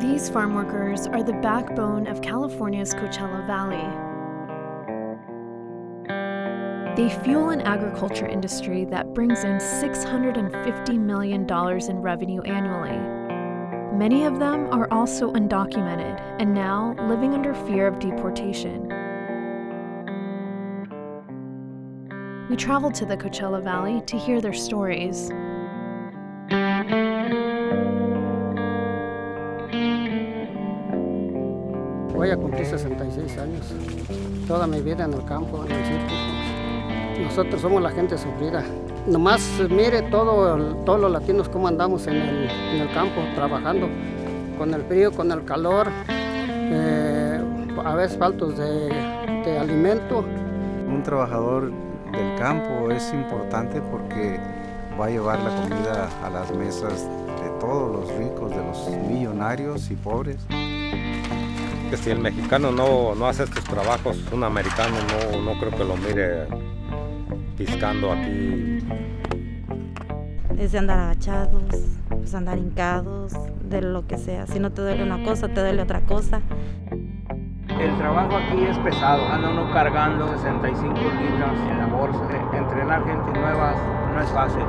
These farm workers are the backbone of California's Coachella Valley. They fuel an agriculture industry that brings in $650 million in revenue annually. Many of them are also undocumented and now living under fear of deportation. We traveled to the Coachella Valley to hear their stories. Voy a cumplir 66 años, toda mi vida en el campo, en el sitio. Nosotros somos la gente sufrida. Nomás mire todos los latinos cómo andamos en el campo, trabajando, con el frío, con el calor, a veces faltos de alimento. Un trabajador del campo es importante porque va a llevar la comida a las mesas de todos los ricos, de los millonarios y pobres. Que si el mexicano no hace estos trabajos, un americano no creo que lo mire piscando aquí. Es de andar agachados, pues andar hincados, de lo que sea. Si no te duele una cosa, te duele otra cosa. El trabajo aquí es pesado, anda uno cargando 65 libras en la bolsa. Entrenar gente nueva no es fácil.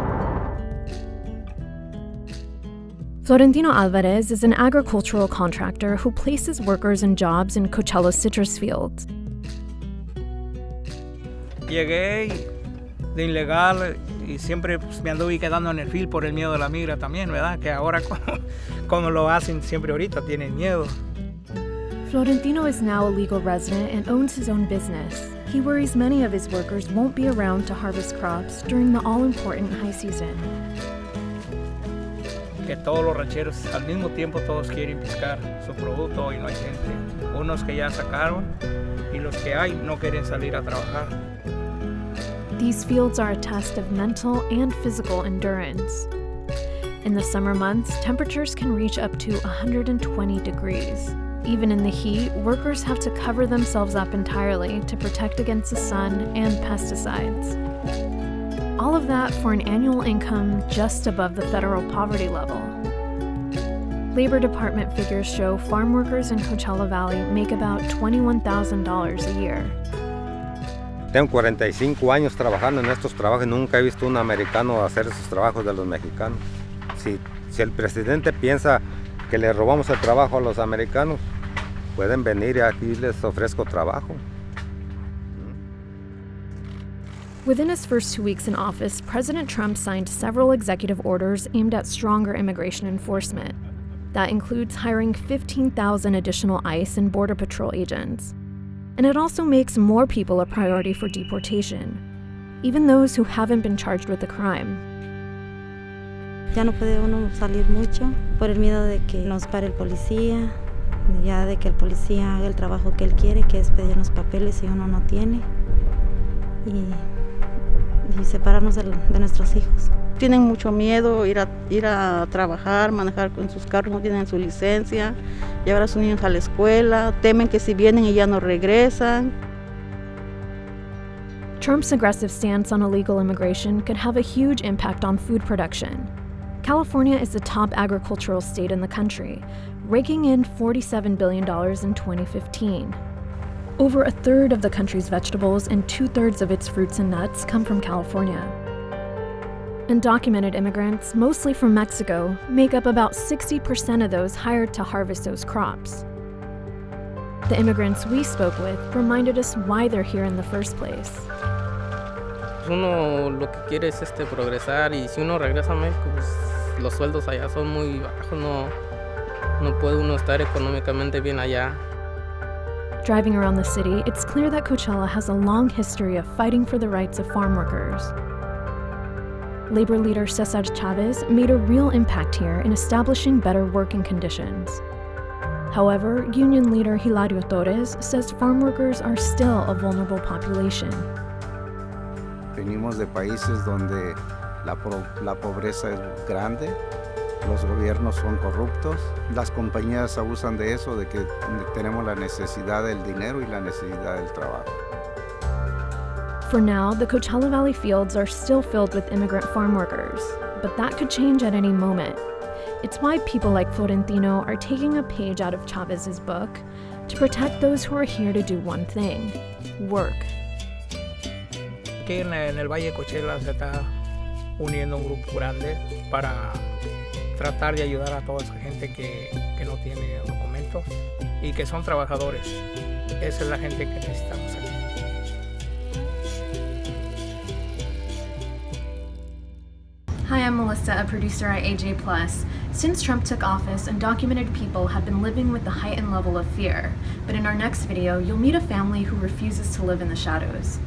Florentino Alvarez is an agricultural contractor who places workers in jobs in Coachella's citrus fields. Llegué de ilegal y siempre pues, me anduve quedando en el field por el miedo de la migra también, ¿verdad? Que ahora como lo hacen siempre ahorita, tienen miedo. Florentino is now a legal resident and owns his own business. He worries many of his workers won't be around to harvest crops during the all-important high season. Que todos los rancheros al mismo tiempo todos quieren pescar su producto y no hay gente. Unos que ya sacaron y los que hay no quieren salir a trabajar. These fields are a test of mental and physical endurance. In the summer months, temperatures can reach up to 120 degrees. Even in the heat, workers have to cover themselves up entirely to protect against the sun and pesticides. All of that for an annual income just above the federal poverty level. Labor Department figures show farm workers in Coachella Valley make about $21,000 a year. Tengo 45 años trabajando en estos trabajos y nunca he visto un americano hacer esos trabajos de los mexicanos. Si el presidente piensa que le robamos el trabajo a los americanos, pueden venir y aquí les ofrezco trabajo. Within his first 2 weeks in office, President Trump signed several executive orders aimed at stronger immigration enforcement. That includes hiring 15,000 additional ICE and Border Patrol agents. And it also makes more people a priority for deportation, even those who haven't been charged with a crime. Ya no puede uno salir mucho por el miedo de que nos pare el policía, ya de que el policía haga el trabajo que él quiere, que es pedirnos papeles si uno no tiene. Y separarnos de nuestros hijos. Tienen mucho miedo ir a trabajar, manejar con sus carros, no tienen su licencia, llevar a sus niños a la escuela, temen que si vienen y ya no regresan. Trump's aggressive stance on illegal immigration could have a huge impact on food production. California is the top agricultural state in the country, raking in $47 billion in 2015. Over a third of the country's vegetables and 2/3 of its fruits and nuts come from California. Undocumented immigrants, mostly from Mexico, make up about 60% of those hired to harvest those crops. The immigrants we spoke with reminded us why they're here in the first place. Uno lo que quiere es progresar y si uno regresa a México, pues los sueldos allá son muy bajos, no puede uno estar económicamente bien allá. Driving around the city, it's clear that Coachella has a long history of fighting for the rights of farm workers. Labor leader Cesar Chavez made a real impact here in establishing better working conditions. However, union leader Hilario Torres says farm workers are still a vulnerable population. Venimos de países donde la pobreza es grande, los gobiernos son corruptos, las compañías abusan de eso, de que tenemos la necesidad del dinero y la necesidad del trabajo. For now, the Coachella Valley fields are still filled with immigrant farm workers, but that could change at any moment. It's why people like Florentino are taking a page out of Chavez's book to protect those who are here to do one thing: work. Aquí en el Valle de Coachella se está uniendo un grupo grande para tratar de ayudar a toda esa gente que no tiene documentos y que son trabajadores. Esa es la gente que necesitamos aquí. Hi, I'm Melissa, a producer at AJ+. Since Trump took office, undocumented people have been living with a heightened level of fear. But in our next video, you'll meet a family who refuses to live in the shadows.